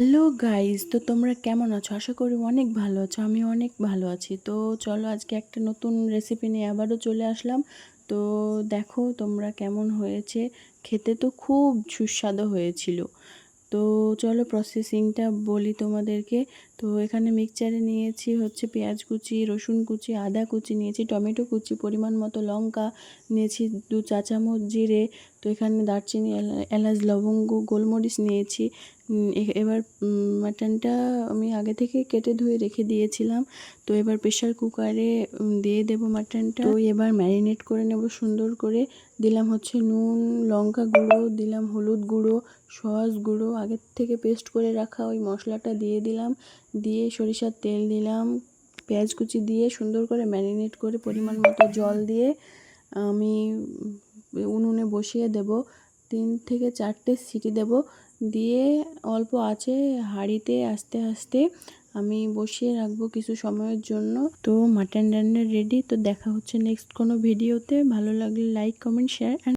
Hello guys, তো তোমরা কেমন আছো? আশা করি অনেক ভালো আছো। আমি অনেক ভালো আছি। তো চলো আজকে একটা নতুন রেসিপি নিয়ে আবারও চলে আসলাম। তো দেখো তোমরা কেমন হয়েছে। খেতে তো খুব সুস্বাদু হয়েছিল। তো চলো প্রসেসিংটা বলি তোমাদেরকে। তো এখানে মিক্সচারে নিয়েছি হচ্ছে পেঁয়াজ কুচি, রসুন কুচি, আদা কুচি নিয়েছি, টমেটো কুচি, পরিমাণ মতো লঙ্কা নিয়েছি, 2 চা চামচ জিরে। তো এখানে দারচিনি, এলাচ, লবঙ্গ, গোলমরিচ নিয়েছি। এবার মাটনটা আমি আগে থেকে কেটে ধুয়ে রেখে দিয়েছিলাম। তো এবার প্রেশার কুকারে দিয়ে দেবো মাটনটা। তো এবার ম্যারিনেট করে নেব সুন্দর করে। দিলাম হচ্ছে নুন, লঙ্কা গুঁড়ো, দিলাম হলুদ গুঁড়ো, সস গুঁড়ো, আগের থেকে পেস্ট করে রাখা ওই মশলাটা দিয়ে দিলাম। দিয়ে সরিষার তেল দিলাম, পেঁয়াজ কুচি দিয়ে সুন্দর করে ম্যারিনেট করে পরিমাণ মতো জল দিয়ে আমি উনুনে বসিয়ে দেব। 3 থেকে 4টে সিটি দেব। দিয়ে অল্প আঁচে হাঁড়িতে আস্তে আস্তে আমি বসিয়ে রাখবো কিছু সময়ের জন্য। তো মাটন রান্না রেডি। তো দেখা হচ্ছে নেক্সট কোনো ভিডিওতে। ভালো লাগলে লাইক, কমেন্ট, শেয়ার অ্যান্ড